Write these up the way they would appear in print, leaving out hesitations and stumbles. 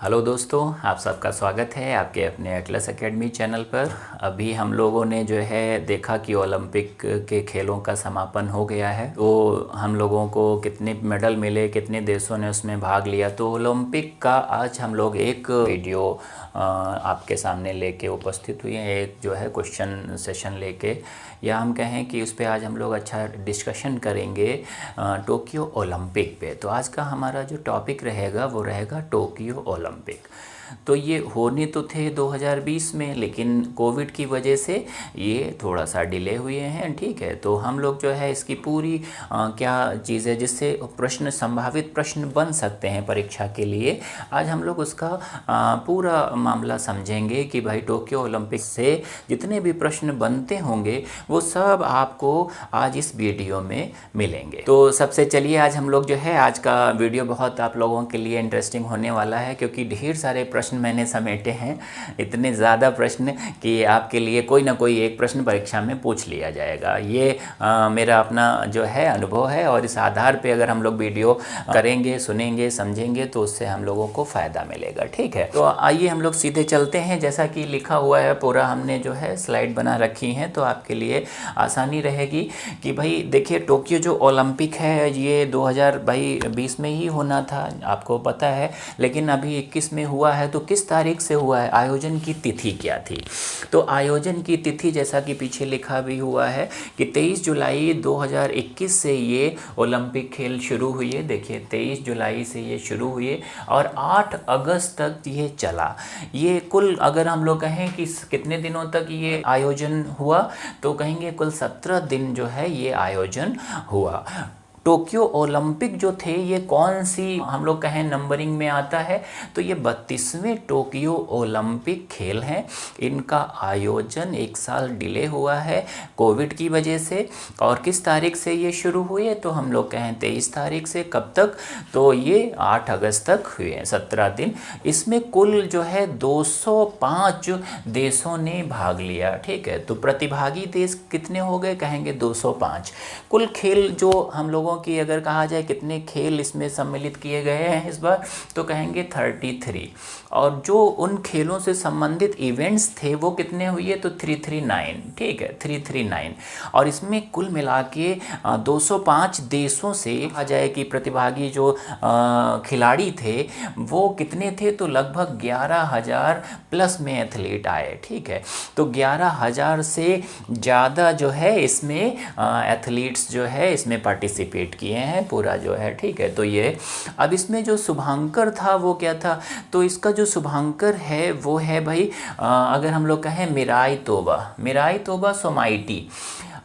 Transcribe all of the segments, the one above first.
Hello दोस्तों, आप सबका स्वागत है आपके अपने एटलस एकेडमी चैनल पर। अभी हम लोगों ने जो है देखा कि ओलंपिक के खेलों का समापन हो गया है। तो हम लोगों को कितने मेडल मिले, कितने देशों ने उसमें भाग लिया, तो ओलंपिक का आज हम लोग एक वीडियो आपके सामने लेके उपस्थित हुए हैं। एक जो है क्वेश्चन सेशन लेके, या हम कहें कि उस पर आज हम लोग अच्छा डिस्कशन करेंगे टोक्यो ओलंपिक पे। तो आज का हमारा जो टॉपिक रहेगा वो रहेगा टोक्यो ओलंपिक। तो ये होने तो थे 2020 में, लेकिन कोविड की वजह से ये थोड़ा सा डिले हुए हैं। ठीक है, तो हम लोग जो है इसकी पूरी क्या चीज़ है जिससे प्रश्न, संभावित प्रश्न बन सकते हैं परीक्षा के लिए, आज हम लोग उसका पूरा मामला समझेंगे कि भाई टोक्यो ओलंपिक से जितने भी प्रश्न बनते होंगे वो सब आपको आज इस वीडियो में मिलेंगे। तो सबसे चलिए आज हम लोग जो है, आज का वीडियो बहुत आप लोगों के लिए इंटरेस्टिंग होने वाला है, क्योंकि ढेर सारे प्रश्न मैंने समेटे हैं, इतने ज़्यादा प्रश्न कि आपके लिए कोई ना कोई एक प्रश्न परीक्षा में पूछ लिया जाएगा। ये मेरा अपना जो है अनुभव है, और इस आधार पे अगर हम लोग वीडियो करेंगे, सुनेंगे, समझेंगे तो उससे हम लोगों को फ़ायदा मिलेगा। ठीक है, तो आइए हम लोग सीधे चलते हैं। जैसा कि लिखा हुआ है पूरा हमने जो है स्लाइड बना रखी हैं, तो आपके लिए आसानी रहेगी कि भाई देखिए, टोक्यो जो ओलंपिक है ये 2020 में ही होना था, आपको पता है, लेकिन अभी 21 में हुआ है। तो किस तारीख से हुआ है, आयोजन की तिथि क्या थी? तो आयोजन की तिथि जैसा कि पीछे लिखा भी हुआ है कि 23 जुलाई 2021 से ये ओलंपिक खेल शुरू हुए। देखिए 23 जुलाई से ये शुरू हुए और 8 अगस्त तक ये चला। ये कुल अगर हम लोग कहें कि कितने दिनों तक ये आयोजन हुआ, तो कहेंगे कुल 17 दिन जो है ये आयोजन हुआ। टोक्यो ओलंपिक जो थे ये कौन सी हम लोग कहें नंबरिंग में आता है, तो ये 32वें टोक्यो ओलंपिक खेल हैं। इनका आयोजन एक साल डिले हुआ है कोविड की वजह से। और किस तारीख से ये शुरू हुए, तो हम लोग कहें 23 तारीख से। कब तक, तो ये 8 अगस्त तक हुए, 17 दिन। इसमें कुल जो है 205 देशों ने भाग लिया। ठीक है, तो प्रतिभागी देश कितने हो गए, कहेंगे 205। कुल खेल जो हम लोगों की अगर कहा जाए कितने खेल इसमें सम्मिलित किए गए हैं इस बार, तो कहेंगे 33। और जो उन खेलों से संबंधित इवेंट्स थे वो कितने हुए, तो 339। ठीक है, 339। और इसमें कुल मिला के 205 देशों से कहा जाए कि प्रतिभागी जो खिलाड़ी थे वो कितने थे, तो लगभग 11,000 प्लस में एथलीट आए। ठीक है, तो 11,000 से ज़्यादा जो है इसमें एथलीट्स जो है इसमें पार्टिसिपेट किए हैं पूरा जो है। ठीक है, तो ये अब इसमें जो शुभांकर था वो क्या था, तो इसका जो शुभांकर है वो है भाई अगर हम लोग कहें मिराई तोबा सोमाइटी।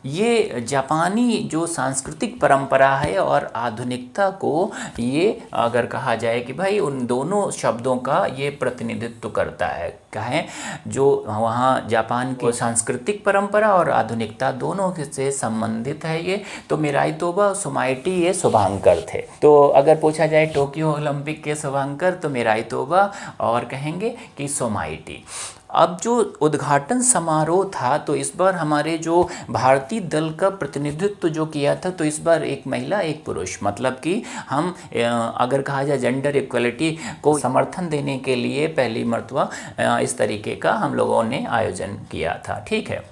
ये जापानी जो सांस्कृतिक परंपरा है और आधुनिकता को ये अगर कहा जाए कि भाई उन दोनों शब्दों का ये प्रतिनिधित्व करता है। कहें जो वहाँ जापान की सांस्कृतिक परंपरा और आधुनिकता दोनों से संबंधित है ये। तो मिराई तोबा सोमाइटी ये शुभांकर थे। तो अगर पूछा जाए टोक्यो ओलंपिक के शुभांकर, तो मिराई तोबा और कहेंगे कि सोमाइटी। अब जो उद्घाटन समारोह था, तो इस बार हमारे जो भारतीय दल का प्रतिनिधित्व जो किया था, तो इस बार एक महिला एक पुरुष, मतलब कि हम अगर कहा जाए जेंडर इक्वलिटी को समर्थन देने के लिए पहली मर्तबा इस तरीके का हम लोगों ने आयोजन किया था। ठीक है,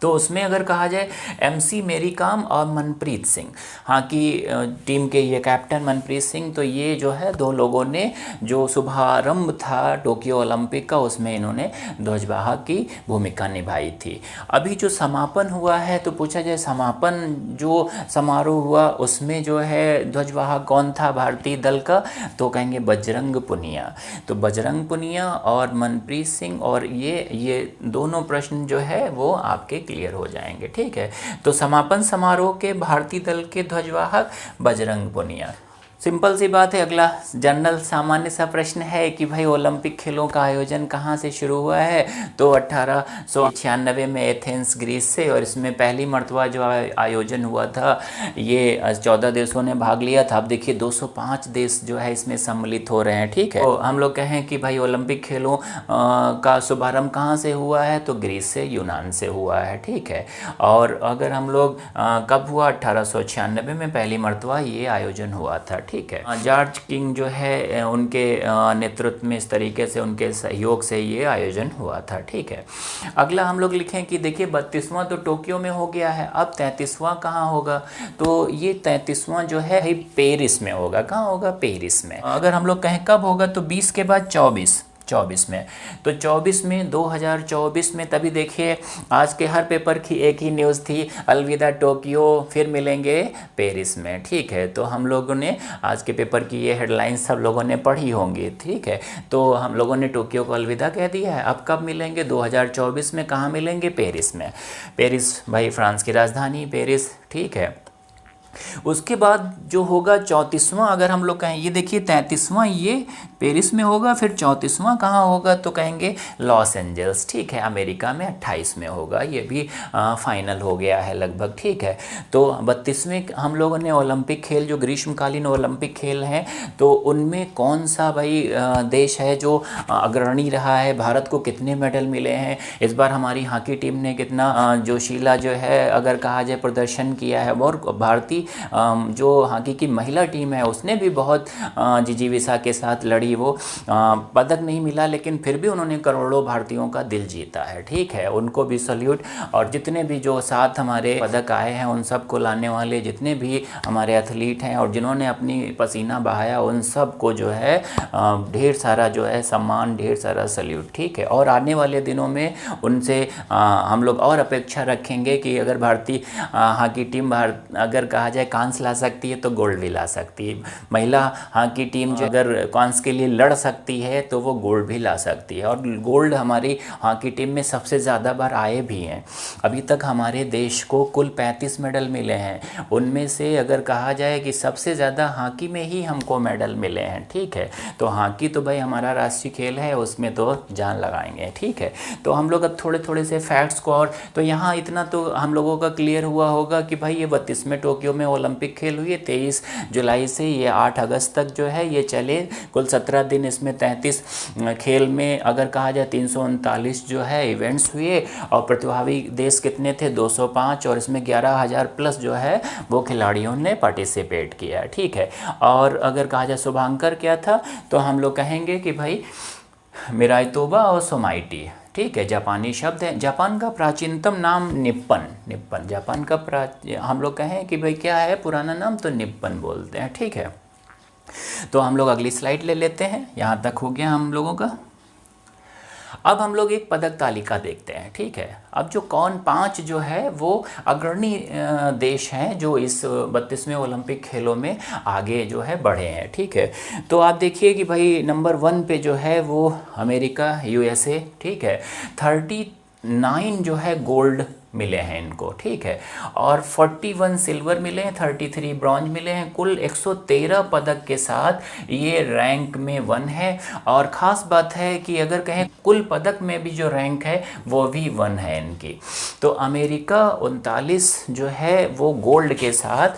तो उसमें अगर कहा जाए MC मेरी कॉम और मनप्रीत सिंह, हाँ कि टीम के ये कैप्टन मनप्रीत सिंह, तो ये जो है दो लोगों ने जो शुभारंभ था टोक्यो ओलंपिक का, उसमें इन्होंने ध्वजवाहक की भूमिका निभाई थी। अभी जो समापन हुआ है, तो पूछा जाए समापन जो समारोह हुआ उसमें जो है ध्वजवाहक कौन था भारतीय दल का, तो कहेंगे बजरंग पुनिया। तो बजरंग पुनिया और मनप्रीत सिंह, और ये दोनों प्रश्न जो है वो आपके क्लियर हो जाएंगे। ठीक है, तो समापन समारोह के भारतीय दल के ध्वजवाहक बजरंग पुनिया। सिंपल सी बात है। अगला जनरल सामान्य सा प्रश्न है कि भाई ओलंपिक खेलों का आयोजन कहाँ से शुरू हुआ है, तो 1896 में एथेंस ग्रीस से। और इसमें पहली मर्तबा जो आयोजन हुआ था ये 14 देशों ने भाग लिया था। अब देखिए 205 देश जो है इसमें सम्मिलित हो रहे हैं। ठीक है, तो हम लोग कहें कि भाई ओलंपिक खेलों का शुभारंभ कहाँ से हुआ है, तो ग्रीस से, यूनान से हुआ है। ठीक है, और अगर हम लोग कब हुआ, 1896 में पहली मर्तबा ये आयोजन हुआ था। ठीक है। जॉर्ज किंग जो है उनके नेतृत्व में, इस तरीके से उनके सहयोग से ये आयोजन हुआ था। ठीक है, अगला हम लोग लिखें कि देखिए 32वां तो टोक्यो में हो गया है, अब 33वां कहाँ होगा? तो ये 33वां जो है पेरिस में होगा। कहाँ होगा? पेरिस में। अगर हम लोग कहें कब होगा, तो 20 के बाद 24 में। तो 24 में 2024 में, तभी देखिए आज के हर पेपर की एक ही न्यूज़ थी, अलविदा टोक्यो, फिर मिलेंगे पेरिस में। ठीक है, तो हम लोगों ने आज के पेपर की ये हेडलाइंस सब लोगों ने पढ़ी होंगी। ठीक है, तो हम लोगों ने टोक्यो को अलविदा कह दिया है। अब कब मिलेंगे? 2024 में। कहाँ मिलेंगे? पेरिस में। पेरिस भाई फ्रांस की राजधानी पेरिस। ठीक है, उसके बाद जो होगा 34वां, अगर हम लोग कहें, ये देखिए 33वां ये पेरिस में होगा, फिर 34वां कहाँ होगा? तो कहेंगे लॉस एंजल्स। ठीक है, अमेरिका में 28 में होगा। ये भी फाइनल हो गया है लगभग। ठीक है, तो 32वें हम लोगों ने ओलंपिक खेल, जो ग्रीष्मकालीन ओलंपिक खेल हैं, तो उनमें कौन सा भाई देश है जो अग्रणी रहा है? भारत को कितने मेडल मिले हैं? इस बार हमारी हॉकी टीम ने कितना जोशीला जो है अगर कहा जाए प्रदर्शन किया है। और भारतीय जो हॉकी की महिला टीम है उसने भी बहुत जिजीविसा के साथ लड़ी। वो पदक नहीं मिला, लेकिन फिर भी उन्होंने करोड़ों भारतीयों का दिल जीता है। ठीक है, उनको भी सल्यूट। और जितने भी जो साथ हमारे पदक आए हैं, उन सब को लाने वाले जितने भी हमारे एथलीट हैं और जिन्होंने अपनी पसीना बहाया, उन सब को जो है ढेर सारा जो है सम्मान, ढेर सारा सल्यूट। ठीक है, और आने वाले दिनों में उनसे हम लोग और अपेक्षा रखेंगे कि अगर भारतीय हॉकी टीम अगर कहा जाए कांस ला सकती है तो गोल्ड भी ला सकती है। महिला हॉकी टीम जो अगर कांस के लिए लड़ सकती है तो वो गोल्ड भी ला सकती है। और गोल्ड हमारी हॉकी टीम में सबसे ज़्यादा बार आए भी हैं। अभी तक हमारे देश को कुल 35 मेडल मिले हैं। उनमें से अगर कहा जाए कि सबसे ज़्यादा हॉकी में ही हमको मेडल मिले हैं। ठीक है, तो हॉकी तो भाई हमारा राष्ट्रीय खेल है, उसमें तो जान लगाएंगे। ठीक है, तो हम लोग अब थोड़े थोड़े से फैक्ट्स को, और तो यहाँ इतना तो हम लोगों का क्लियर हुआ होगा कि भाई ये 32वें टोक्यो में ओलंपिक खेल हुई है। 23 जुलाई से ये 8 अगस्त तक जो है ये चले। कुल 17 दिन इसमें 33 खेल में अगर कहा जाए 339 जो है इवेंट्स हुए। और प्रतिभागी देश कितने थे? 205। और इसमें 11,000 प्लस जो है वो खिलाड़ियों ने पार्टिसिपेट किया। ठीक है, और अगर कहा जाए शुभांकर क्या था, तो हम लोग कहेंगे कि भाई मिराई तोबा और सोमाइटी। ठीक है, जापानी शब्द है। जापान का प्राचीनतम नाम निप्पन। जापान का हम लोग कहें कि भाई क्या है पुराना नाम, तो निप्पन बोलते हैं। ठीक है, तो हम लोग अगली स्लाइड ले लेते हैं। यहाँ तक हो गया हम लोगों का। अब हम लोग एक पदक तालिका देखते हैं। ठीक है, अब जो कौन 5 जो है वो अग्रणी देश हैं जो इस 32वें ओलंपिक खेलों में आगे जो है बढ़े हैं। ठीक है, तो आप देखिए कि भाई नंबर 1 पे जो है वो अमेरिका, USA। ठीक है, 39 जो है गोल्ड मिले हैं इनको। ठीक है, और 41 सिल्वर मिले हैं, 33 ब्रॉन्ज मिले हैं। कुल 113 पदक के साथ ये रैंक में 1 है। और ख़ास बात है कि अगर कहें कुल पदक में भी जो रैंक है वो भी 1 है इनकी। तो अमेरिका 39 जो है वो गोल्ड के साथ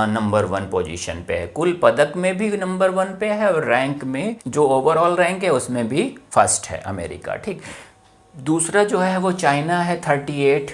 नंबर 1 पोजीशन पे है। कुल पदक में भी नंबर 1 पे है और रैंक में जो ओवरऑल रैंक है उसमें भी फर्स्ट है अमेरिका। ठीक, दूसरा जो है वो चाइना है, 38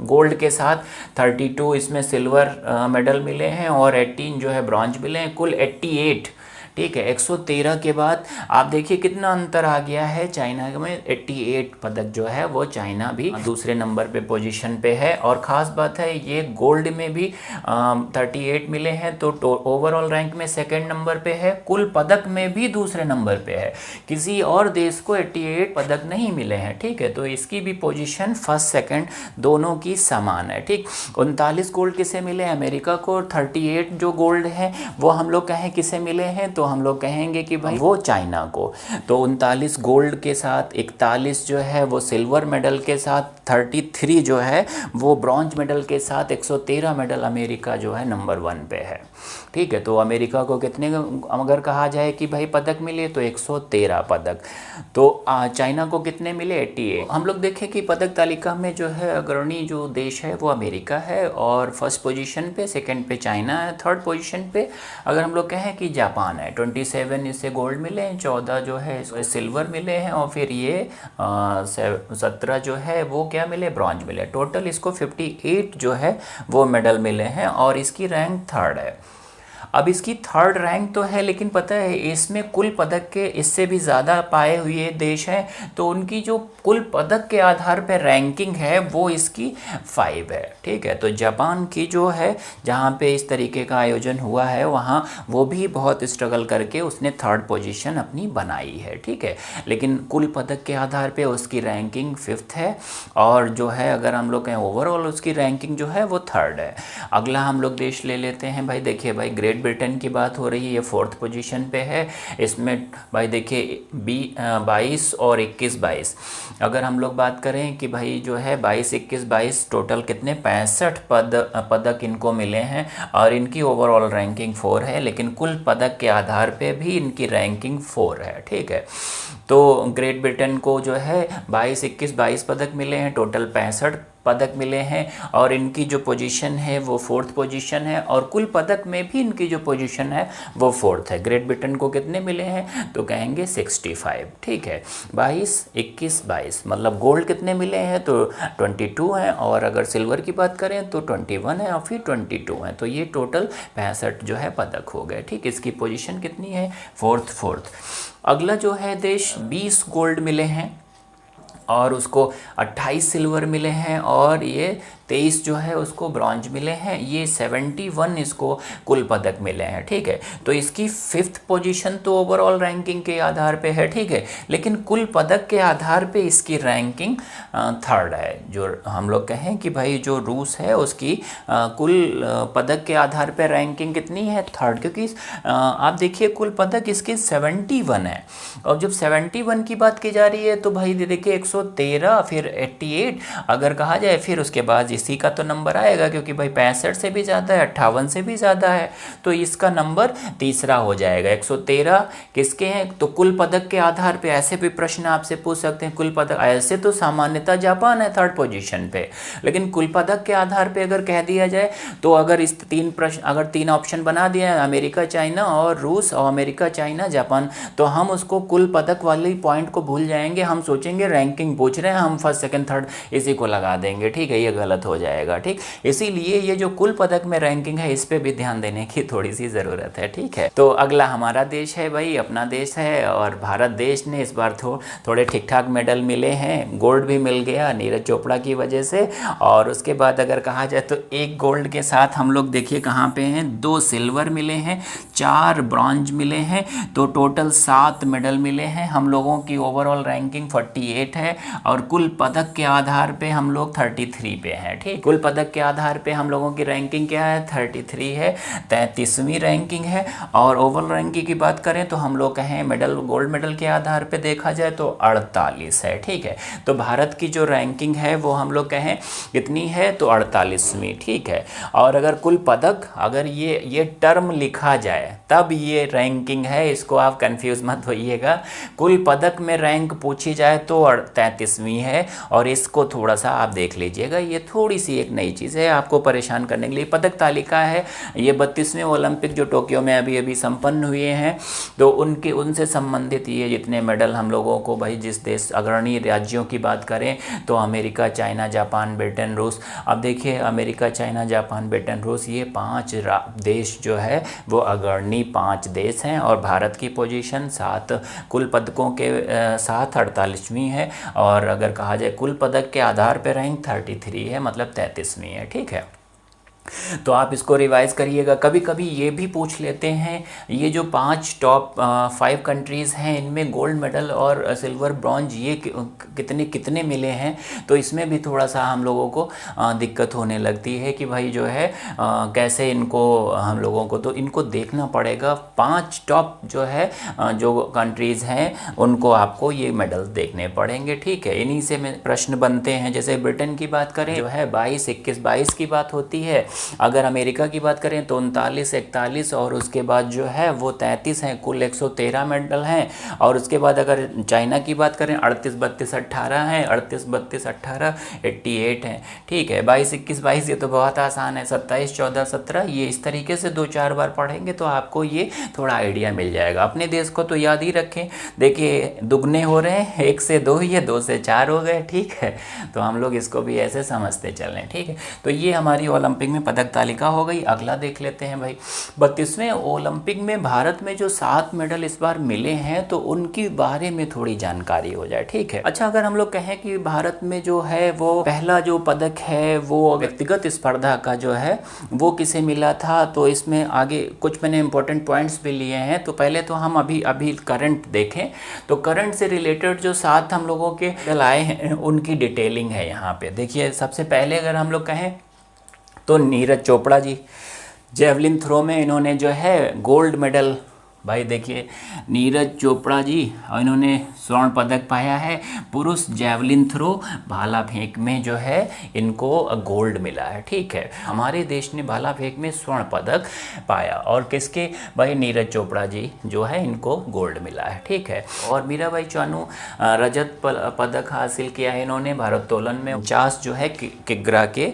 गोल्ड के साथ, 32 इसमें सिल्वर मेडल मिले हैं और 18 जो है ब्रॉन्ज मिले हैं। कुल 88। ठीक है, 113 के बाद आप देखिए कितना अंतर आ गया है। चाइना में 88 पदक जो है वो चाइना भी दूसरे नंबर पे पोजीशन पे है। और ख़ास बात है ये गोल्ड में भी 38 मिले हैं, तो ओवरऑल रैंक में सेकंड नंबर पे है। कुल पदक में भी दूसरे नंबर पे है। किसी और देश को 88 पदक नहीं मिले हैं। ठीक है, तो इसकी भी पोजीशन फर्स्ट सेकंड दोनों की समान है। ठीक, 39 गोल्ड किसे मिले? अमेरिका को। 38 जो गोल्ड है वो हम लोग कहें किसे मिले हैं, तो हम लोग कहेंगे कि भाई वो चाइना को। तो 39 गोल्ड के साथ, 41 जो है वो सिल्वर मेडल के साथ, 33 जो है वो ब्रॉन्ज मेडल के साथ, 113 मेडल अमेरिका जो है नंबर 1 पे है। ठीक है, तो अमेरिका को कितने अगर कहा जाए कि भाई पदक मिले तो 113 पदक। तो चाइना को कितने मिले? 88। हम लोग देखें कि पदक तालिका में जो है अग्रणी जो देश है वो अमेरिका है और फर्स्ट पोजीशन पे, सेकंड पे चाइना है, थर्ड पोजीशन पे अगर हम लोग कहें कि जापान है। 27 इससे गोल्ड मिले हैं, 14 जो है इसको सिल्वर मिले हैं और फिर ये 17 जो है वो क्या मिले? ब्रॉन्ज मिले। टोटल इसको 58 जो है वो मेडल मिले हैं और इसकी रैंक 3rd है। अब इसकी थर्ड रैंक तो है, लेकिन पता है इसमें कुल पदक के इससे भी ज़्यादा पाए हुए देश हैं, तो उनकी जो कुल पदक के आधार पर रैंकिंग है वो इसकी 5 है। ठीक है, तो जापान की जो है जहाँ पे इस तरीके का आयोजन हुआ है वहाँ वो भी बहुत स्ट्रगल करके उसने थर्ड पोजीशन अपनी बनाई है। ठीक है, लेकिन कुल पदक के आधार पे उसकी रैंकिंग 5th है, और जो है अगर हम लोग कहें ओवरऑल उसकी रैंकिंग जो है वो 3rd है। अगला हम लोग देश ले लेते हैं भाई। देखिए भाई, ग्रेट ब्रिटेन की बात हो रही है, ये 4th पोजीशन पे है। इसमें भाई देखिए 22 और 21-22, अगर हम लोग बात करें कि भाई जो है 22-21-22 टोटल कितने 65 पदक इनको मिले हैं, और इनकी ओवरऑल रैंकिंग 4 है, लेकिन कुल पदक के आधार पे भी इनकी रैंकिंग 4 है। ठीक है, तो ग्रेट ब्रिटेन को जो है 22-21-22 पदक मिले हैं, टोटल 65 पदक मिले हैं, और इनकी जो पोजीशन है वो 4th पोजीशन है, और कुल पदक में भी इनकी जो पोजीशन है वो 4th है। ग्रेट ब्रिटेन को कितने मिले हैं तो कहेंगे 65। ठीक है, 22-21-22 मतलब गोल्ड कितने मिले हैं तो 22 हैं, और अगर सिल्वर की बात करें तो 21 है, और फिर 22 हैं, तो ये टोटल 65 जो है पदक हो गए। ठीक, इसकी पोजीशन कितनी है 4th। अगला जो है देश 20 गोल्ड मिले हैं, और उसको 28 सिल्वर मिले हैं, और ये 23 जो है उसको ब्रॉन्ज मिले हैं, ये 71 इसको कुल पदक मिले हैं। ठीक है, तो इसकी 5th पोजीशन तो ओवरऑल रैंकिंग के आधार पे है। ठीक है, लेकिन कुल पदक के आधार पे इसकी रैंकिंग 3rd है। जो हम लोग कहें कि भाई जो रूस है उसकी कुल पदक के आधार पे रैंकिंग कितनी है 3rd, क्योंकि आप देखिए कुल पदक इसके 71 है, और जब 71 की बात की जा रही है तो भाई देखिए 113 फिर 88 अगर कहा जाए, फिर उसके बाद इसी का तो नंबर आएगा, क्योंकि भाई 65 से भी ज़्यादा है, 58 से भी ज़्यादा है, तो इसका नंबर तीसरा हो जाएगा। 113 किसके हैं तो कुल पदक के आधार पे ऐसे भी प्रश्न आपसे पूछ सकते हैं। कुल पदक ऐसे तो सामान्यतः जापान है 3rd पोजीशन पे, लेकिन कुल पदक के आधार पे अगर कह दिया जाए तो अगर इस 3 प्रश्न अगर 3 ऑप्शन बना दिया अमेरिका चाइना और रूस, और अमेरिका चाइना जापान, तो हम उसको कुल पदक वाले पॉइंट को भूल जाएंगे, हम सोचेंगे रैंकिंग पूछ रहे हैं, हम 1st 2nd 3rd इसी को लगा देंगे। ठीक है, ये गलत हो जाएगा। ठीक, इसीलिए ये जो कुल पदक में रैंकिंग है इस पे भी ध्यान देने की थोड़ी सी ज़रूरत है। ठीक है, तो अगला हमारा देश है भाई, अपना देश है, और भारत देश ने इस बार थोड़े ठीक ठाक मेडल मिले हैं। गोल्ड भी मिल गया नीरज चोपड़ा की वजह से, और उसके बाद अगर कहा जाए तो 1 गोल्ड के साथ हम लोग देखिए कहाँ पे हैं, 2 सिल्वर मिले हैं, 4 ब्रॉन्ज मिले हैं, तो टोटल 7 मेडल मिले हैं। हम लोगों की ओवरऑल रैंकिंग 48 है, और कुल पदक के आधार पे हम लोग 33 पे हैं। ठीक, कुल पदक के आधार पे हम लोगों की रैंकिंग क्या है 33 है, 33वीं रैंकिंग है। और ओवरऑल रैंकिंग की बात करें तो हम लोग कहें मेडल गोल्ड मेडल के आधार पे देखा जाए तो 48 है। ठीक है, तो भारत की जो रैंकिंग है वो हम लोग कहें कितनी है तो 48वीं। ठीक है, और अगर कुल पदक अगर ये टर्म लिखा जाए तब ये रैंकिंग है, इसको आप कंफ्यूज मत होइएगा। कुल पदक में रैंक पूछी जाए तो 33वीं है, और इसको थोड़ा सा आप देख लीजिएगा, ये थोड़ी सी एक नई चीज़ है आपको परेशान करने के लिए। पदक तालिका है ये 32वें ओलंपिक जो टोक्यो में अभी अभी संपन्न हुए हैं, तो उनसे संबंधित ये जितने मेडल हम लोगों को भाई, जिस देश अग्रणी राज्यों की बात करें तो अमेरिका चाइना जापान ब्रिटेन रूस, अब देखिए अमेरिका चाइना जापान ब्रिटेन रूस ये 5 देश जो है वो अग्रणी 5 देश हैं, और भारत की पोजीशन 7 कुल पदकों के साथ 48वीं है, और अगर कहा जाए कुल पदक के आधार पर रैंक 33 है, मतलब 33वीं है। ठीक है, तो आप इसको रिवाइज करिएगा। कभी कभी ये भी पूछ लेते हैं, ये जो 5 टॉप 5 कंट्रीज़ हैं इनमें गोल्ड मेडल और सिल्वर ब्रॉन्ज ये कितने कितने मिले हैं, तो इसमें भी थोड़ा सा हम लोगों को दिक्कत होने लगती है कि भाई जो है कैसे इनको हम लोगों को तो इनको देखना पड़ेगा। 5 टॉप जो है जो कंट्रीज़ हैं उनको आपको ये मेडल देखने पड़ेंगे। ठीक है, इन्हीं से प्रश्न बनते हैं। जैसे ब्रिटेन की बात करें जो है 22, 21, 22 की बात होती है। अगर अमेरिका की बात करें तो 39, 41, और उसके बाद जो है वो 33 हैं, कुल 113 मेडल हैं। और उसके बाद अगर चाइना की बात करें 38, 32, 18 हैं, 38, 32, 18, 88 हैं। ठीक है, 22, 21, 22 ये तो बहुत आसान है, 27, 14, 17 ये इस तरीके से 2-4 बार पढ़ेंगे तो आपको ये थोड़ा आइडिया मिल जाएगा। अपने देश को तो याद ही रखें, देखिए दुगने हो रहे हैं, 1 से 2 ये 2 से 4 हो गए। ठीक है, तो हम लोग इसको भी ऐसे समझते चलें। ठीक है, तो ये हमारी ओलंपिक में पदक तालिका हो गई। अगला देख लेते हैं भाई, 32वें ओलंपिक में भारत में जो 7 मेडल इस बार मिले हैं तो उनकी बारे में थोड़ी जानकारी हो जाए, ठीक है। अच्छा, अगर हम लोग कहें कि भारत में जो है वो पहला जो पदक है वो व्यक्तिगत स्पर्धा का जो है वो किसे मिला था, तो इसमें आगे कुछ मैंने इंपॉर्टेंट पॉइंट्स भी लिए हैं। तो पहले तो हम अभी करंट देखें, तो करंट से रिलेटेड जो 7 हम लोगों के मेडल आए हैं उनकी डिटेलिंग है यहाँ पे। देखिए, सबसे पहले अगर हम लोग कहें तो नीरज चोपड़ा जी, जेवलिन थ्रो में इन्होंने जो है गोल्ड मेडल, भाई देखिए नीरज चोपड़ा जी, और इन्होंने स्वर्ण पदक पाया है। पुरुष जेवलिन थ्रो भाला फेंक में जो है इनको गोल्ड मिला है, ठीक है। हमारे देश ने भाला फेंक में स्वर्ण पदक पाया, और किसके, भाई नीरज चोपड़ा जी जो है इनको गोल्ड मिला है, ठीक है। और मीराबाई चानू रजत पदक हासिल किया है इन्होंने भारोत्तोलन में 50 जो है किग्रा के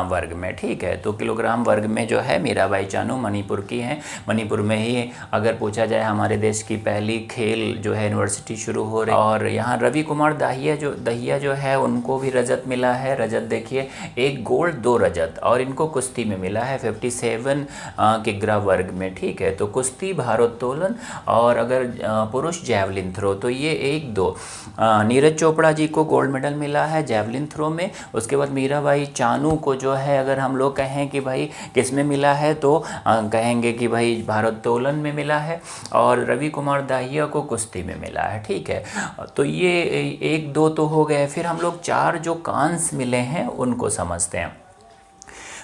वर्ग में, ठीक है। तो किलोग्राम वर्ग में जो है मीराबाई चानू मणिपुर की हैं। मणिपुर में ही अगर पूछा जाए हमारे देश की पहली खेल जो है यूनिवर्सिटी शुरू हो रही। और यहाँ रवि कुमार दहिया जो है उनको भी रजत मिला है। रजत देखिए 1 गोल्ड 2 रजत, और इनको कुश्ती में मिला है 57 किग्रा वर्ग में, ठीक है। तो कुश्ती, भारोत्तोलन और अगर पुरुष जैवलिन थ्रो, तो ये 1-2 नीरज चोपड़ा जी को गोल्ड मेडल मिला है जैवलिन थ्रो में। उसके बाद मीराबाई चानू को जो है अगर हम लोग कहें कि भाई किस में मिला है, तो कहेंगे कि भाई भारोत्तोलन में मिला है, और रवि कुमार दाहिया को कुश्ती में मिला है, ठीक है। तो ये 1-2 तो हो गए। फिर हम लोग 4 जो कांस्य मिले हैं उनको समझते हैं।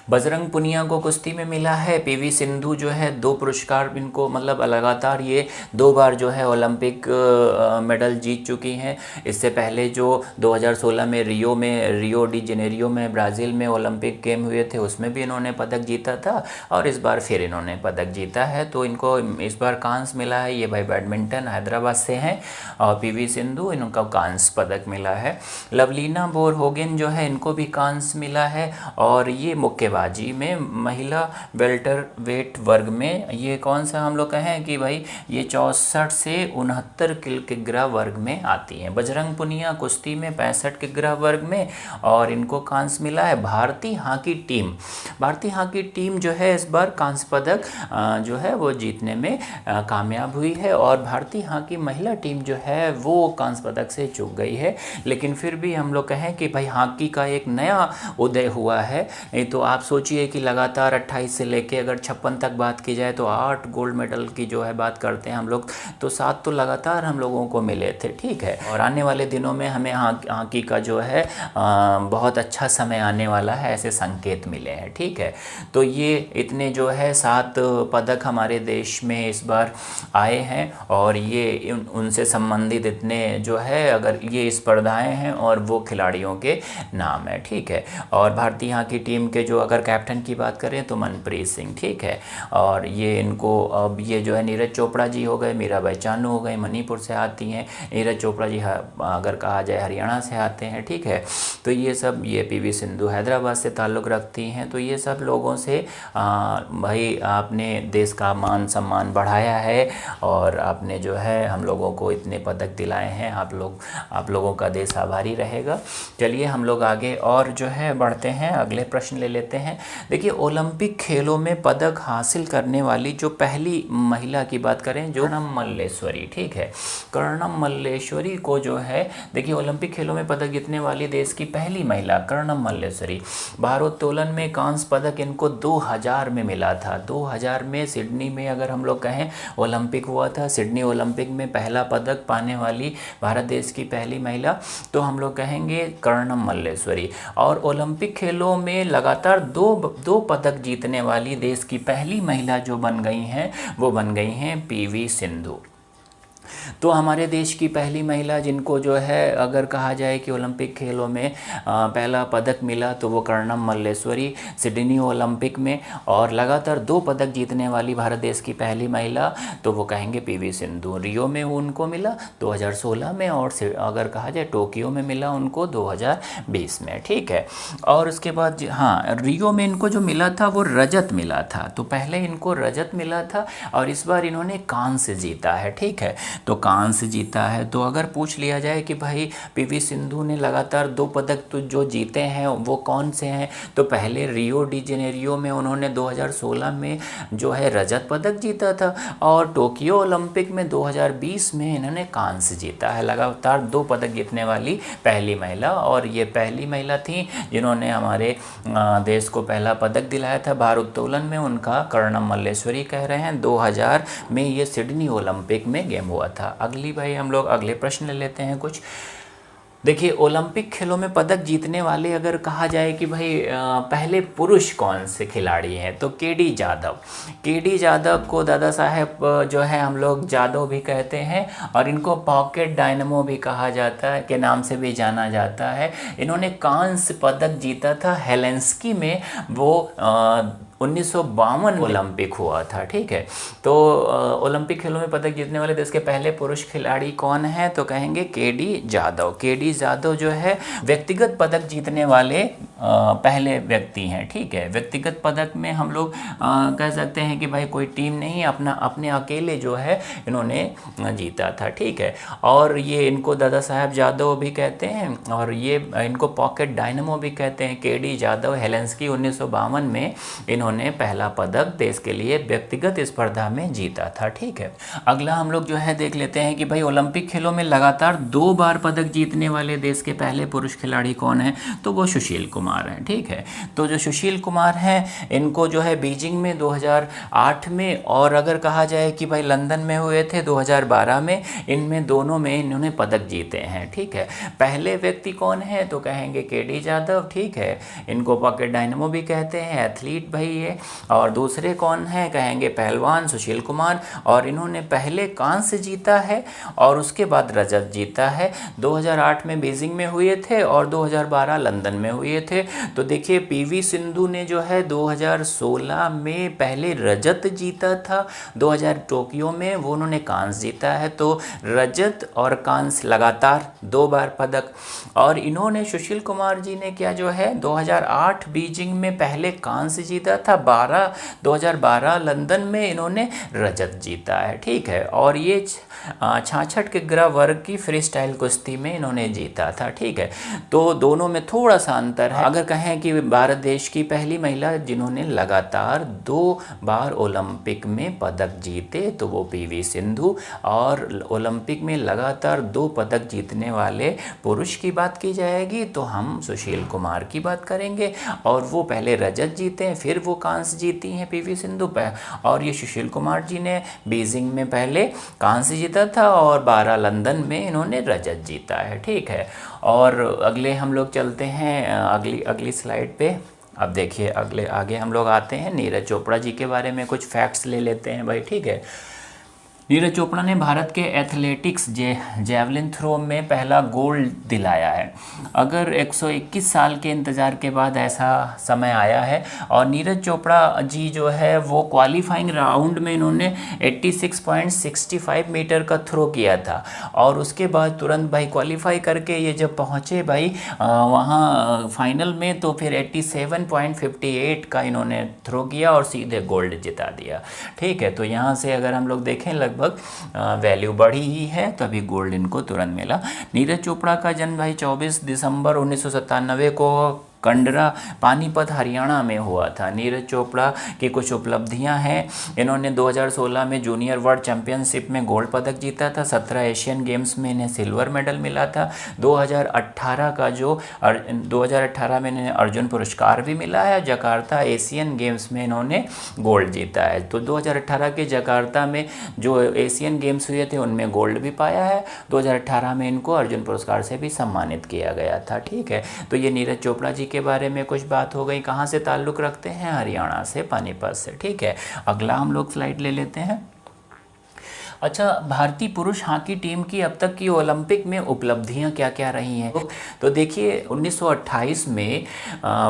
बजरंग पुनिया को कुश्ती में मिला है। पीवी सिंधु जो है 2 पुरस्कार इनको, मतलब लगातार ये 2 बार जो है ओलंपिक मेडल जीत चुकी हैं। इससे पहले जो 2016 में रियो डी जेनेरियो में ब्राज़ील में ओलंपिक गेम हुए थे उसमें भी इन्होंने पदक जीता था, और इस बार फिर इन्होंने पदक जीता है। तो इनको इस बार कांस्य मिला है। ये भाई बैडमिंटन हैदराबाद से हैं, और पीवी सिंधु इनका कांस्य पदक मिला है। लवलीना बोरगोहेन जो है इनको भी कांस्य मिला है। और ये मुक्केबाजी में महिला वेल्टर वेट वर्ग में ये कौन सा हम लोग कहें कि भाई ये 64 से 69 किग्रा वर्ग में आती हैं। बजरंग पुनिया कुश्ती में 65 किग्रा वर्ग में, और इनको कांस्य मिला है। भारतीय हॉकी टीम जो है इस बार कांस्य पदक जो है वो जीतने में कामयाब हुई है, और भारतीय हॉकी महिला टीम जो है वो कांस्य पदक से चूक गई है। लेकिन फिर भी हम लोग कहें कि भाई हॉकी का एक नया उदय हुआ है। नहीं तो आप सोचिए कि लगातार 28 से लेके अगर 56 तक बात की जाए तो 8 गोल्ड मेडल की जो है बात करते हैं हम लोग, तो 7 तो लगातार हम लोगों को मिले थे, ठीक है। और आने वाले दिनों में हमें हॉकी का जो है बहुत अच्छा समय आने वाला है, ऐसे संकेत मिले हैं, ठीक है। तो ये इतने जो है 7 पदक हमारे देश में इस बार आए हैं, और ये उनसे संबंधित इतने जो है अगर ये स्पर्धाएं हैं और वो खिलाड़ियों के नाम है, ठीक है। और भारतीय हॉकी टीम के जो अगर कैप्टन की बात करें तो मनप्रीत सिंह, ठीक है। और ये इनको अब ये जो है नीरज चोपड़ा जी हो गए, मीराबाई चानू हो गए, मणिपुर से आती हैं। नीरज चोपड़ा जी अगर कहा जाए हरियाणा से आते हैं, ठीक है। तो ये सब, ये पीवी सिंधु हैदराबाद से ताल्लुक़ रखती हैं। तो ये सब लोगों से भाई आपने देश का मान सम्मान बढ़ाया है, और आपने जो है हम लोगों को इतने पदक दिलाए हैं। आप लोगों का देश आभारी रहेगा। चलिए हम लोग आगे और जो है बढ़ते हैं, अगले प्रश्न ले लेते हैं। देखिए, ओलंपिक खेलों में पदक हासिल करने वाली जो पहली महिला की बात करें, जो कर्णम मल्लेश्वरी, ठीक है। कर्णम मल्लेश्वरी को जो है देखिए ओलंपिक खेलों में पदक जीतने वाली देश की पहली महिला कर्णम मल्लेश्वरी। भारोत्तोलन में कांस्य पदक इनको 2000 में मिला था। 2000 में सिडनी में अगर हम लोग कहें ओलंपिक हुआ था, सिडनी ओलंपिक में पहला पदक पाने वाली भारत देश की पहली महिला तो हम लोग कहेंगे कर्णम मल्लेश्वरी। और ओलंपिक खेलों में लगातार दो पदक जीतने वाली देश की पहली महिला जो बन गई हैं वो बन गई हैं पीवी सिंधु। तो हमारे देश की पहली महिला जिनको जो है अगर कहा जाए कि ओलंपिक खेलों में पहला पदक मिला तो वो कर्णम मल्लेश्वरी सिडनी ओलंपिक में, और लगातार 2 पदक जीतने वाली भारत देश की पहली महिला तो वो कहेंगे पीवी सिंधु। रियो में उनको मिला 2016 में, और अगर कहा जाए टोक्यो में मिला उनको 2020 में, ठीक है। और उसके बाद हाँ, रियो में इनको जो मिला था वो रजत मिला था। तो पहले इनको रजत मिला था और इस बार इन्होंने कांस्य जीता है, ठीक है। तो कांस्य जीता है। तो अगर पूछ लिया जाए कि भाई पीवी सिंधु ने लगातार 2 पदक तो जो जीते हैं वो कौन से हैं, तो पहले रियो डी जेनेरियो में उन्होंने 2016 में जो है रजत पदक जीता था, और टोक्यो ओलंपिक में 2020 में इन्होंने कांस्य जीता है। लगातार 2 पदक जीतने वाली पहली महिला, और ये पहली महिला थी जिन्होंने हमारे देश को पहला पदक दिलाया था भारोत्तोलन में। उनका कर्णम मल्लेश्वरी कह रहे हैं। 2000 में ये सिडनी ओलंपिक में गेम हुआ था। अगली भाई हम लोग अगले प्रश्न ले लेते हैं कुछ। देखिए, ओलंपिक खेलों में पदक जीतने वाले अगर कहा जाए कि भाई पहले पुरुष कौन से खिलाड़ी हैं, तो केडी जाधव। केडी जाधव को दादा साहेब जो है हम लोग जादव भी कहते हैं, और इनको पॉकेट डायनमो भी कहा जाता है, के नाम से भी जाना जाता है। इन्होंने कांस्य पदक जीता था हेलेंस्की में, वो 1952 ओलंपिक हुआ था। ठीक है, तो ओलंपिक खेलों में पदक जीतने वाले देश के पहले पुरुष खिलाड़ी कौन है, तो कहेंगे केडी जाधव। केडी जाधव जो है व्यक्तिगत पदक जीतने वाले पहले व्यक्ति हैं। ठीक है, व्यक्तिगत पदक में हम लोग कह सकते हैं कि भाई कोई टीम नहीं, अपने अकेले जो है इन्होंने जीता था। ठीक है, और ये इनको दादा साहब जादव भी कहते हैं, और ये इनको पॉकेट डायनमो भी कहते हैं। केडी जाधव हेलेंस्की 1952 में इन्होंने पहला पदक देश के लिए व्यक्तिगत स्पर्धा में जीता था। ठीक है, अगला हम लोग जो है देख लेते हैं कि भाई ओलंपिक खेलों में लगातार 2 बार पदक जीतने वाले देश के पहले पुरुष खिलाड़ी कौन है, तो वो सुशील कुमार हैं। ठीक है, तो जो सुशील कुमार हैं इनको जो है बीजिंग में 2008 में, और अगर कहा जाए कि भाई लंदन में हुए थे 2012 में, इनमें दोनों में इन्होंने पदक जीते हैं। ठीक है, पहले व्यक्ति कौन है, तो कहेंगे केडी जाधव। ठीक है, इनको पॉकेट डायनमो भी कहते हैं, एथलीट भाई ये। और दूसरे कौन है, कहेंगे पहलवान सुशील कुमार, और इन्होंने पहले कांस्य जीता है और उसके बाद रजत जीता है। 2008 में बीजिंग में हुए थे और 2012 लंदन में हुए थे। तो देखिए, पीवी सिंधु ने जो है 2016 में पहले रजत जीता था, 2000 टोक्यो में वो उन्होंने कांस्य जीता है। तो रजत और कांस्य लगातार 2 बार पदक। और इन्होंने सुशील कुमार जी ने क्या जो है 2008 बीजिंग में पहले कांस्य जीता था, 2012 लंदन में इन्होंने रजत जीता है। ठीक है, और ये 66 किग्रा वर्ग की फ्री स्टाइल कुश्ती में इन्होंने जीता था। ठीक है, तो दोनों में थोड़ा सा अंतर है। अगर कहें कि भारत देश की पहली महिला जिन्होंने लगातार 2 बार ओलंपिक में पदक जीते, तो वो पीवी सिंधु। और ओलंपिक में लगातार 2 पदक जीतने वाले पुरुष की बात की जाएगी तो हम सुशील कुमार की बात करेंगे, और वो पहले रजत जीते हैं, फिर वो कांस्य जीती हैं पीवी सिंधु पे। और ये सुशील कुमार जी ने बीजिंग में पहले कांस्य जीता था और 12 लंदन में इन्होंने रजत जीता है। ठीक है, और अगले हम लोग चलते हैं अगली स्लाइड पे। अब देखिए, आगे हम लोग आते हैं नीरज चोपड़ा जी के बारे में कुछ फैक्ट्स ले लेते हैं भाई। ठीक है, नीरज चोपड़ा ने भारत के एथलेटिक्स जेवलिन थ्रो में पहला गोल्ड दिलाया है। अगर 121 साल के इंतज़ार के बाद ऐसा समय आया है, और नीरज चोपड़ा जी जो है वो क्वालिफाइंग राउंड में इन्होंने 86.65 मीटर का थ्रो किया था, और उसके बाद तुरंत भाई क्वालिफाई करके ये जब पहुँचे भाई वहाँ फाइनल में, तो फिर 87.58 का इन्होंने थ्रो किया और सीधे गोल्ड जिता दिया। ठीक है, तो यहाँ से अगर हम लोग देखें लगभग वैल्यू बढ़ी ही है, तभी गोल्ड इनको तुरंत मिला। नीरज चोपड़ा का जन्म भाई 24 दिसंबर 1997 को कंडरा पानीपत हरियाणा में हुआ था। नीरज चोपड़ा की कुछ उपलब्धियां हैं, इन्होंने 2016 में जूनियर वर्ल्ड चैंपियनशिप में गोल्ड पदक जीता था, 17 एशियन गेम्स में इन्हें सिल्वर मेडल मिला था। 2018 में इन्हें अर्जुन पुरस्कार भी मिला है। जकार्ता एशियन गेम्स में इन्होंने गोल्ड जीता है। तो 2018 के जकार्ता में जो एशियन गेम्स हुए थे उनमें गोल्ड भी पाया है। 2018 में इनको अर्जुन पुरस्कार से भी सम्मानित किया गया था। ठीक है, तो ये नीरज चोपड़ा जी के बारे में कुछ बात हो गई। कहाँ से ताल्लुक़ रखते हैं, हरियाणा से, पानीपत से। ठीक है, अगला हम लोग स्लाइड ले लेते हैं। अच्छा, भारतीय पुरुष हॉकी टीम की अब तक की ओलंपिक में उपलब्धियां क्या क्या रही हैं, तो देखिए 1928 में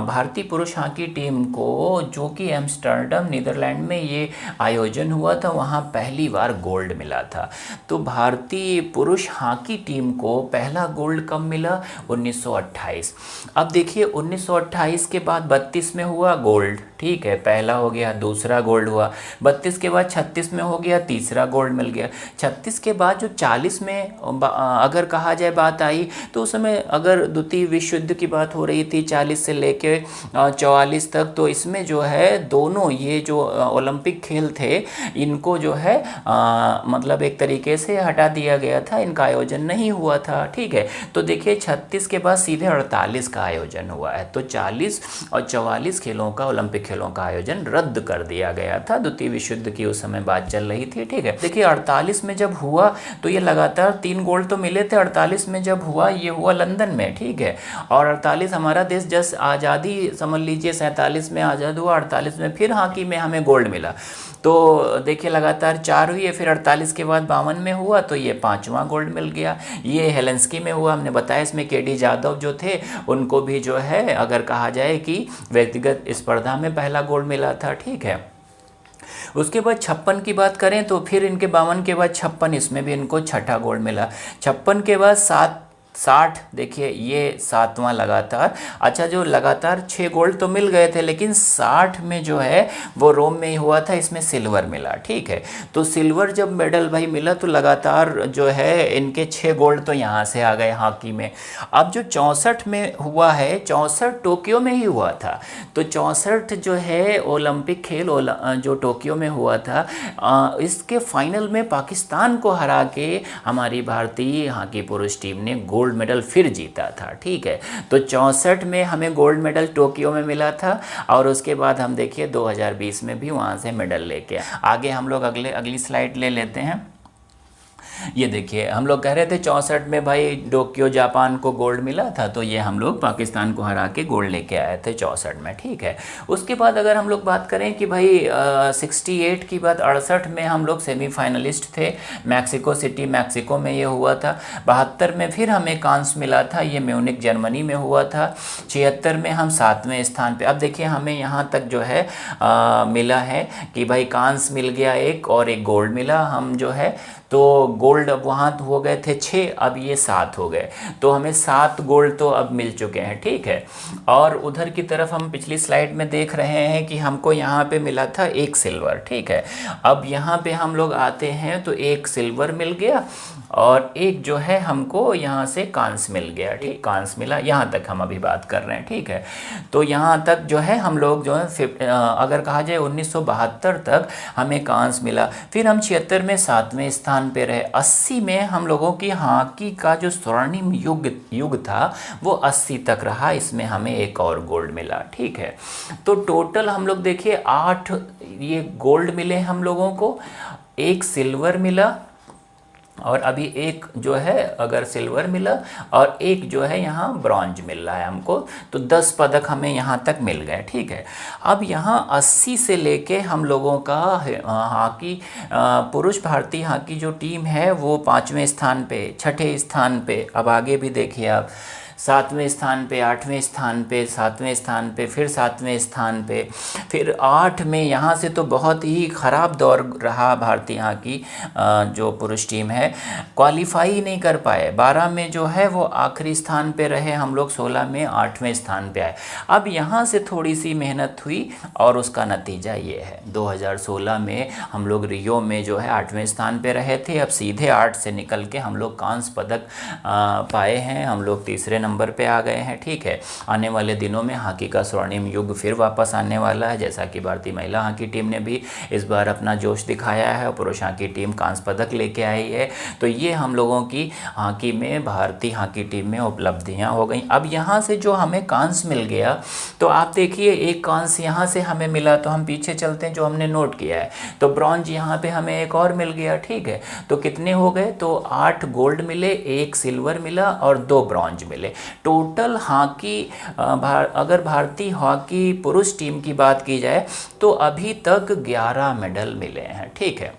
भारतीय पुरुष हॉकी टीम को, जो कि एम्स्टर्डम नीदरलैंड में ये आयोजन हुआ था, वहाँ पहली बार गोल्ड मिला था। तो भारतीय पुरुष हॉकी टीम को पहला गोल्ड कब मिला, 1928। अब देखिए 1928 के बाद 32 में हुआ गोल्ड। ठीक है, पहला हो गया, दूसरा गोल्ड हुआ। 32 के बाद 36 में हो गया, तीसरा गोल्ड मिल गया। 36 के बाद जो 40 में अगर कहा जाए बात आई, तो उस समय अगर द्वितीय विश्व युद्ध की बात हो रही थी 40 से लेके 44 तक, तो इसमें जो है दोनों ये जो ओलंपिक खेल थे इनको जो है मतलब एक तरीके से हटा दिया गया था, इनका आयोजन नहीं हुआ था। ठीक है, तो देखिए 36 के बाद सीधे 48 का आयोजन हुआ है, तो 40 और 44 खेलों का, ओलंपिक खेलों का आयोजन रद्द कर दिया गया था। द्वितीय विश्व युद्ध की उस समय बात चल रही थी। ठीक है, देखिए 48 में जब हुआ तो ये लगातार 3 गोल्ड तो मिले थे। 48 में जब हुआ, ये हुआ लंदन में। ठीक है, और 48 हमारा देश जस्ट आज़ादी समझ लीजिए 47 में आज़ाद हुआ, 48 में फिर हॉकी में हमें गोल्ड मिला। तो देखिए लगातार 4 हुई है, फिर 48 के बाद 52 में हुआ तो ये 5वां गोल्ड मिल गया। ये हेलेंस्की में हुआ, हमने बताया। इसमें केडी जाधव जो थे उनको भी जो है अगर कहा जाए कि व्यक्तिगत स्पर्धा में पहला गोल्ड मिला था। ठीक है, उसके बाद 56 की बात करें तो फिर इनके 52 के बाद 56, इसमें भी इनको छठा गोल्ड मिला। 56 के बाद 60, देखिए ये 7वां लगातार। अच्छा, जो लगातार 6 गोल्ड तो मिल गए थे, लेकिन 60 में जो है वो रोम में ही हुआ था, इसमें सिल्वर मिला। ठीक है, तो सिल्वर जब मेडल भाई मिला तो लगातार जो है इनके 6 गोल्ड तो यहाँ से आ गए हॉकी में। अब जो 64 में हुआ है, 64 टोक्यो में ही हुआ था, तो 64 जो है ओलंपिक खेल जो टोक्यो में हुआ था, इसके फाइनल में पाकिस्तान को हरा के हमारी भारतीय हॉकी पुरुष टीम ने गोल्ड मेडल फिर जीता था। ठीक है, तो 64 में हमें गोल्ड मेडल टोक्यो में मिला था, और उसके बाद हम देखिए 2020 में भी वहाँ से मेडल लेके आगे हम लोग अगली स्लाइड ले लेते हैं। ये देखिए, हम लोग कह रहे थे 64 में भाई टोक्यो जापान को गोल्ड मिला था, तो ये हम लोग पाकिस्तान को हरा के गोल्ड लेके आए थे 64 में। ठीक है, उसके बाद अगर हम लोग बात करें कि भाई 68 की बात, 68 में हम लोग सेमीफाइनलिस्ट थे, मैक्सिको सिटी मैक्सिको में ये हुआ था। 72 में फिर हमें कांस्य मिला था, ये म्यूनिक जर्मनी में हुआ था। 76 में हम 7वें स्थान पे। अब देखिए हमें यहाँ तक जो है मिला है कि भाई कांस्य मिल गया एक, और एक गोल्ड मिला। हम जो है तो गोल्ड अब वहाँ हो गए थे 6, अब ये 7 हो गए, तो हमें 7 गोल्ड तो अब मिल चुके हैं। ठीक है, और उधर की तरफ हम पिछली स्लाइड में देख रहे हैं कि हमको यहाँ पे मिला था 1 सिल्वर। ठीक है, अब यहाँ पे हम लोग आते हैं तो 1 सिल्वर मिल गया, और एक जो है हमको यहाँ से कांस्य मिल गया। ठीक, कांस्य मिला, यहाँ तक हम अभी बात कर रहे हैं। ठीक है, तो यहाँ तक जो है हम लोग जो है अगर कहा जाए 1972 तक हमें कांस्य मिला। फिर हम 76 में 7वें स्थान पे रहे। 80 में हम लोगों की हॉकी का जो स्वर्णिम युग था वो 80 तक रहा, इसमें हमें एक और गोल्ड मिला। ठीक है, तो टोटल हम लोग देखिए 8 ये गोल्ड मिले हम लोगों को, 1 सिल्वर मिला, और अभी एक जो है अगर सिल्वर मिला, और एक जो है यहाँ ब्रॉन्ज मिल रहा है हमको, तो 10 पदक हमें यहाँ तक मिल गए। ठीक है, अब यहाँ 80 से लेके हम लोगों का हॉकी पुरुष भारतीय हॉकी जो टीम है वो 5वें स्थान पे, 6ठे स्थान पे, अब आगे भी देखिए आप 7वें स्थान पे, 8वें स्थान पे, 7वें स्थान पे, फिर 7वें स्थान पे, फिर 8 में। यहाँ से तो बहुत ही ख़राब दौर रहा भारतीय हॉकी जो पुरुष टीम है, क्वालिफाई नहीं कर पाए। 12 में जो है वो आखिरी स्थान पे रहे हम लोग, 16 में 8वें स्थान पे आए। अब यहाँ से थोड़ी सी मेहनत हुई और उसका नतीजा ये है, 2016 में हम लोग रियो में जो है 8वें स्थान पे रहे थे, अब सीधे 8 से निकल के हम लोग कांस्य पदक पाए हैं, हम लोग तीसरे नंबर पे आ गए हैं। ठीक है, आने वाले दिनों में हॉकी का स्वर्णिम युग फिर वापस आने वाला है, जैसा कि भारतीय महिला हॉकी टीम ने भी इस बार अपना जोश दिखाया है और पुरुष हॉकी टीम कांस्य पदक लेके आई है। तो ये हम लोगों की हॉकी में, भारतीय हॉकी टीम में उपलब्धियां हो गई। अब यहाँ से जो हमें कांस्य मिल गया, तो आप देखिए एक कांस्य यहाँ से हमें मिला, तो हम पीछे चलते हैं जो हमने नोट किया है, तो ब्रॉन्ज यहाँ पे हमें एक और मिल गया। ठीक है, तो कितने हो गए, तो 8 गोल्ड मिले, 1 सिल्वर मिला और 2 ब्रॉन्ज मिले। टोटल हॉकी अगर भारतीय हॉकी पुरुष टीम की बात की जाए तो अभी तक 11 मेडल मिले हैं। ठीक है,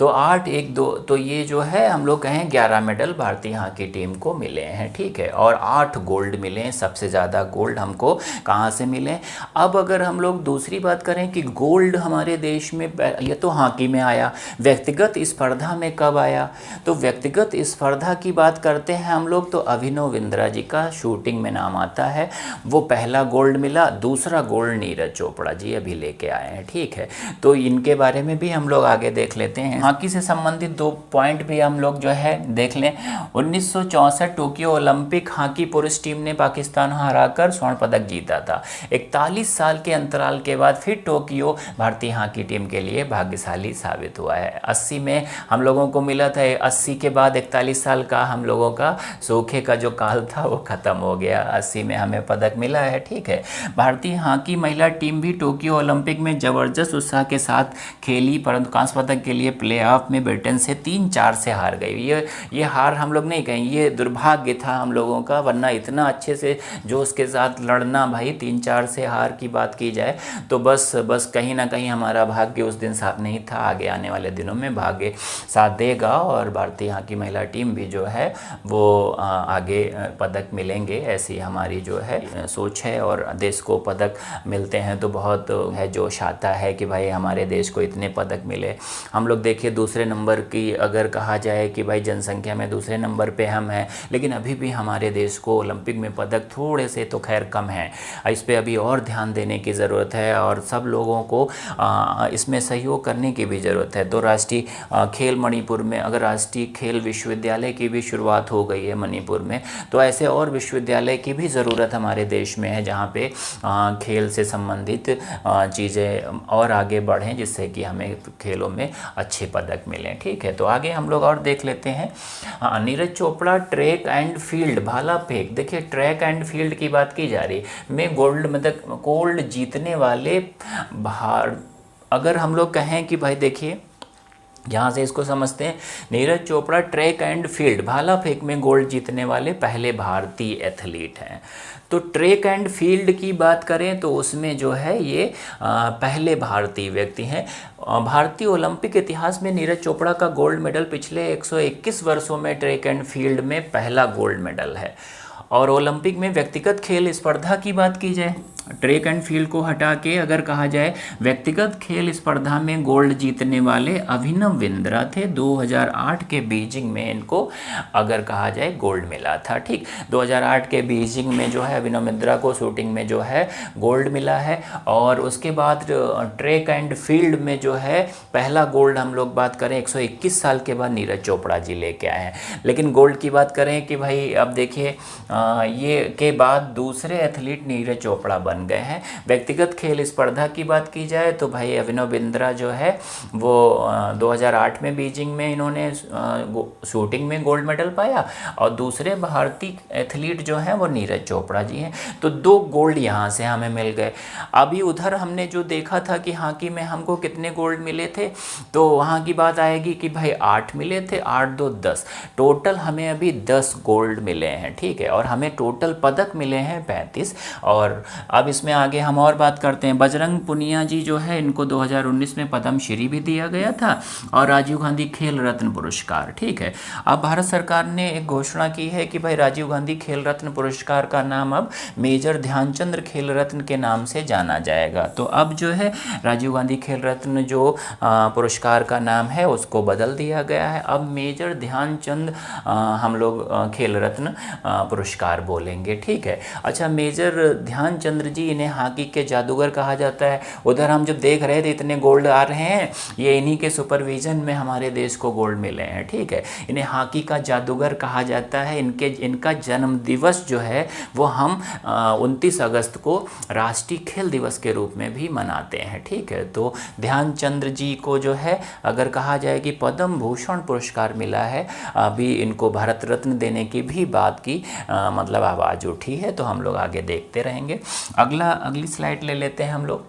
तो 8-1-2, तो ये जो है हम लोग कहें 11 मेडल भारतीय हॉकी टीम को मिले हैं, ठीक है, और 8 गोल्ड मिले हैं। सबसे ज़्यादा गोल्ड हमको कहाँ से मिले? अब अगर हम लोग दूसरी बात करें कि गोल्ड हमारे देश में, ये तो हॉकी में आया, व्यक्तिगत स्पर्धा में कब आया? तो व्यक्तिगत स्पर्धा की बात करते हैं हम लोग तो अभिनव बिंद्रा जी का शूटिंग में नाम आता है, वो पहला गोल्ड मिला। दूसरा गोल्ड नीरज चोपड़ा जी अभी लेके आए हैं, ठीक है। तो इनके बारे में भी हम लोग आगे देख लेते हैं। हॉकी से संबंधित 2 पॉइंट भी हम लोग जो है देख लें। 1964 टोक्यो ओलंपिक हॉकी पुरुष टीम ने पाकिस्तान हराकर स्वर्ण पदक जीता था। 41 साल के अंतराल के बाद फिर टोक्यो भारतीय हॉकी टीम के लिए भाग्यशाली साबित हुआ है। 80 में हम लोगों को मिला था, 80 के बाद 41 साल का हम लोगों का सूखे का जो काल था वो ख़त्म हो गया। 80 में हमें पदक मिला है, ठीक है। भारतीय हॉकी महिला टीम भी टोक्यो ओलंपिक में ज़बरदस्त उत्साह के साथ खेली, परंतु कांस्य पदक के लिए प्लेऑफ में ब्रिटेन से 3-4 से हार गई। ये हार हम लोग नहीं कहें, ये दुर्भाग्य था हम लोगों का, वरना इतना अच्छे से जोश के साथ लड़ना भाई, 3-4 से हार की बात की जाए तो बस कहीं ना कहीं हमारा भाग्य उस दिन साथ नहीं था। आगे आने वाले दिनों में भाग्य साथ देगा और भारतीय हॉकी महिला टीम भी जो है वो आगे पदक मिलेंगे, ऐसी हमारी जो है सोच है। और देश को पदक मिलते हैं तो बहुत है जोश आता है कि भाई हमारे देश को इतने पदक मिले। हम लोग देखिए दूसरे नंबर की अगर कहा जाए कि भाई जनसंख्या में दूसरे नंबर पे हम हैं, लेकिन अभी भी हमारे देश को ओलंपिक में पदक थोड़े से तो खैर कम है। इस पे अभी और ध्यान देने की ज़रूरत है और सब लोगों को इसमें सहयोग करने की भी ज़रूरत है। तो राष्ट्रीय खेल मणिपुर में, अगर राष्ट्रीय खेल विश्वविद्यालय की भी शुरुआत हो गई है मणिपुर में, तो ऐसे और विश्वविद्यालय की भी ज़रूरत हमारे देश में है जहाँ पे खेल से संबंधित चीज़ें और आगे बढ़ें, जिससे कि हमें खेलों में अच्छे पदक मिलें, ठीक है। तो आगे हम लोग और देख लेते हैं। Neeraj Chopra track and field भाला फेंक, देखिए ट्रैक एंड फील्ड की बात की जा रही में गोल्ड मतलब गोल्ड जीतने वाले अगर हम लोग कहें कि भाई देखिए यहाँ से इसको समझते हैं, Neeraj Chopra track and field भाला फेंक में गोल्ड जीतने वाले पहले भारतीय एथलीट हैं। तो ट्रैक एंड फील्ड की बात करें तो उसमें जो है ये पहले भारतीय व्यक्ति हैं। भारतीय ओलंपिक इतिहास में नीरज चोपड़ा का गोल्ड मेडल पिछले 121 वर्षों में ट्रैक एंड फील्ड में पहला गोल्ड मेडल है। और ओलंपिक में व्यक्तिगत खेल स्पर्धा की बात की जाए, ट्रैक एंड फील्ड को हटा के अगर कहा जाए व्यक्तिगत खेल स्पर्धा में गोल्ड जीतने वाले अभिनव बिंद्रा थे। 2008 के बीजिंग में इनको अगर कहा जाए गोल्ड मिला था, ठीक। 2008 के बीजिंग में जो है अभिनव बिंद्रा को शूटिंग में जो है गोल्ड मिला है। और उसके बाद ट्रैक एंड फील्ड में जो है पहला गोल्ड हम लोग बात करें 121 साल के बाद नीरज चोपड़ा जी लेके आए हैं। लेकिन गोल्ड की बात करें कि भाई अब देखिए ये के बाद दूसरे एथलीट नीरज चोपड़ा बन गए हैं। व्यक्तिगत खेल स्पर्धा की बात की जाए तो भाई अभिनव बिंद्रा जो है वो 2008 में बीजिंग में इन्होंने शूटिंग में गोल्ड मेडल पाया और दूसरे भारतीय एथलीट जो हैं वो नीरज चोपड़ा जी हैं। तो 2 गोल्ड यहाँ से हमें मिल गए। अभी उधर हमने जो देखा था कि हॉकी में हमको कितने गोल्ड मिले थे, तो वहाँ की बात आएगी कि भाई 8 मिले थे, 8-2 10, टोटल हमें अभी 10 गोल्ड मिले हैं, ठीक है। और हमें टोटल पदक मिले हैं 35। और अब इसमें आगे हम और बात करते हैं। बजरंग पुनिया जी जो है इनको 2019 में पद्मश्री भी दिया गया था और राजीव गांधी खेल रत्न पुरस्कार, ठीक है। अब भारत सरकार ने एक घोषणा की है कि भाई राजीव गांधी खेल रत्न पुरस्कार का नाम अब मेजर ध्यानचंद खेल रत्न के नाम से जाना जाएगा। तो अब जो है राजीव गांधी खेल रत्न जो पुरस्कार का नाम है उसको बदल दिया गया है। अब मेजर ध्यानचंद हम लोग खेल रत्न पुरस्कार बोलेंगे, ठीक है। अच्छा, मेजर ध्यानचंद जी, इन्हें हॉकी के जादूगर कहा जाता है। उधर हम जब देख रहे थे इतने गोल्ड आ रहे हैं, ये इन्हीं के सुपरविजन में हमारे देश को गोल्ड मिले हैं, ठीक है। इन्हें हॉकी का जादूगर कहा जाता है। इनका जन्म दिवस जो है वो हम 29 अगस्त को राष्ट्रीय खेल दिवस के रूप में भी मनाते हैं, ठीक है। तो ध्यानचंद जी को जो है अगर कहा जाए कि पद्म भूषण पुरस्कार मिला है, अभी इनको भारत रत्न देने की भी बात की मतलब आवाज़ उठी है। तो हम लोग आगे देखते रहेंगे। अगली स्लाइड ले लेते हैं हम लोग।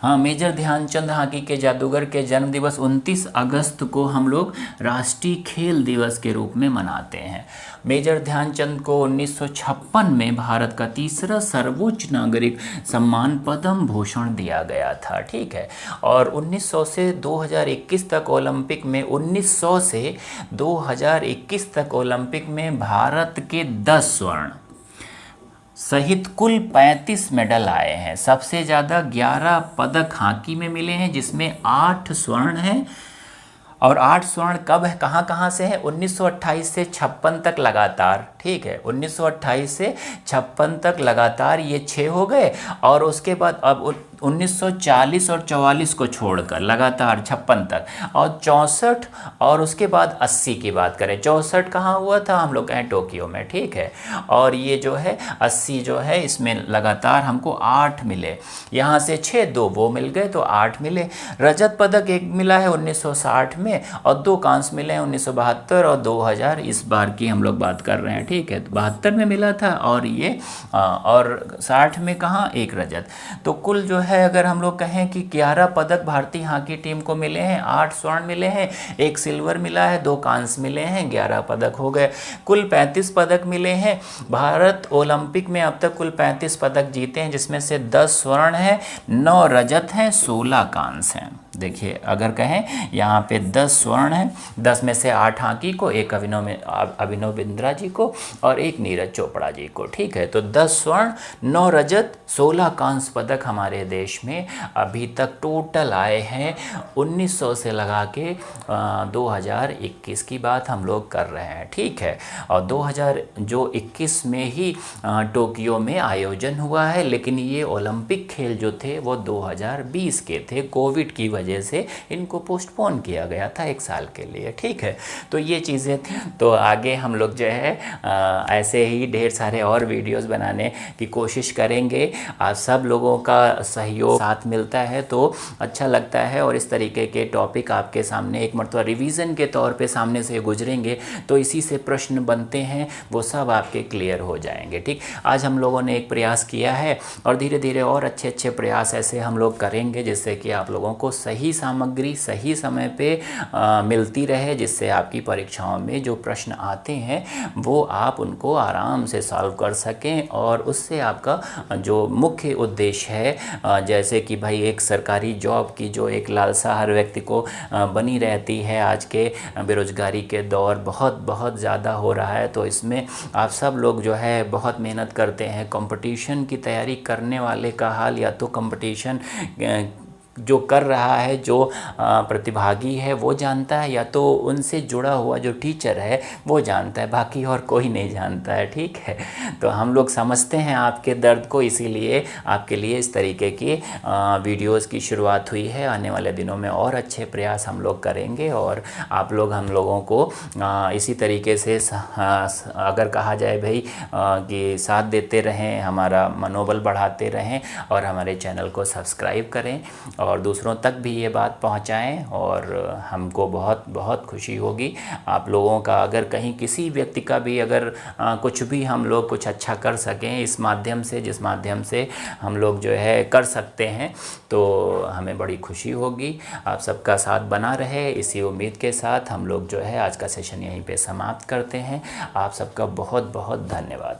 हाँ, मेजर ध्यानचंद हॉकी के जादूगर के जन्म दिवस 29 अगस्त को हम लोग राष्ट्रीय खेल दिवस के रूप में मनाते हैं। मेजर ध्यानचंद को 1956 में भारत का तीसरा सर्वोच्च नागरिक सम्मान पद्म भूषण दिया गया था, ठीक है। और 1900 से 2021 तक ओलंपिक में 1900 से 2021 तक ओलंपिक में भारत के 10 स्वर्ण सहित कुल 35 मेडल आए हैं। सबसे ज़्यादा 11 पदक हॉकी में मिले हैं, जिसमें 8 स्वर्ण हैं। और 8 स्वर्ण कब है, कहाँ कहाँ से है? 1928 से 56 तक लगातार, ठीक है। 1928 से 56 तक लगातार ये 6 हो गए। और उसके बाद अब 1940 और 44 को छोड़कर लगातार 56 तक, और 64 और उसके बाद 80 की बात करें, 64 कहाँ हुआ था? हम लोग कहें टोक्यो में, ठीक है। और ये जो है 80 जो है, इसमें लगातार हमको 8 मिले। यहाँ से 6, 2 वो मिल गए तो 8 मिले। रजत पदक एक मिला है 1960 में, और 2 कांस्य मिले हैं 1972 और 2000, इस बार की हम लोग बात कर रहे हैं, ठीक है। 72 में मिला था और ये और 60 में कहाँ? 1 रजत। तो कुल जो है अगर हम लोग कहें कि 11 पदक भारतीय हॉकी टीम को मिले हैं, 8 स्वर्ण मिले हैं, 1 सिल्वर मिला है, 2 कांस्य मिले हैं, 11 पदक हो गए। कुल 35 पदक मिले हैं। भारत ओलंपिक में अब तक कुल 35 पदक जीते हैं, जिसमें से 10 स्वर्ण हैं, 9 रजत हैं, 16 कांस्य हैं। देखिए, अगर कहें यहाँ पे 10 स्वर्ण हैं, 10 में से 8 हॉकी को, 1 अभिनव बिंद्रा जी को और 1 नीरज चोपड़ा जी को, ठीक है। तो 10 स्वर्ण, 9 रजत, 16 कांस्य पदक हमारे देश में अभी तक टोटल आए हैं। 1900 से लगा के 2021 की बात हम लोग कर रहे हैं, ठीक है। और 2021 में ही टोक्यो में आयोजन हुआ है, लेकिन ये ओलंपिक खेल जो थे वो 2020 के थे। कोविड की वजह से इनको पोस्टपोन किया गया था 1 साल के लिए, ठीक है। तो ये चीज़ें थी। तो आगे हम लोग जो है ऐसे ही ढेर सारे और वीडियोस बनाने की कोशिश करेंगे। आप सब लोगों का सहयोग साथ मिलता है तो अच्छा लगता है, और इस तरीके के टॉपिक आपके सामने एक मरतबा रिवीजन के तौर पे सामने से गुजरेंगे तो इसी से प्रश्न बनते हैं, वो सब आपके क्लियर हो जाएंगे, ठीक। आज हम लोगों ने एक प्रयास किया है और धीरे धीरे और अच्छे अच्छे प्रयास ऐसे हम लोग करेंगे, जिससे कि आप लोगों को सही सामग्री सही समय पे मिलती रहे, जिससे आपकी परीक्षाओं में जो प्रश्न आते हैं वो आप उनको आराम से सॉल्व कर सकें। और उससे आपका जो मुख्य उद्देश्य है, जैसे कि भाई एक सरकारी जॉब की जो एक लालसा हर व्यक्ति को बनी रहती है, आज के बेरोजगारी के दौर बहुत ज़्यादा हो रहा है, तो इसमें आप सब लोग जो है बहुत मेहनत करते हैं। कंपटीशन की तैयारी करने वाले का हाल, या तो कंपटीशन जो कर रहा है, जो प्रतिभागी है वो जानता है, या तो उनसे जुड़ा हुआ जो टीचर है वो जानता है, बाकी और कोई नहीं जानता है, ठीक है। तो हम लोग समझते हैं आपके दर्द को, इसीलिए आपके लिए इस तरीके की वीडियोस की शुरुआत हुई है। आने वाले दिनों में और अच्छे प्रयास हम लोग करेंगे, और आप लोग हम लोगों को इसी तरीके से अगर कहा जाए भाई कि साथ देते रहें, हमारा मनोबल बढ़ाते रहें, और हमारे चैनल को सब्सक्राइब करें और दूसरों तक भी ये बात पहुंचाएं, और हमको बहुत बहुत खुशी होगी आप लोगों का। अगर कहीं किसी व्यक्ति का भी अगर कुछ भी हम लोग कुछ अच्छा कर सकें इस माध्यम से, जिस माध्यम से हम लोग जो है कर सकते हैं, तो हमें बड़ी खुशी होगी। आप सबका साथ बना रहे, इसी उम्मीद के साथ हम लोग जो है आज का सेशन यहीं पे समाप्त करते हैं। आप सबका बहुत बहुत धन्यवाद।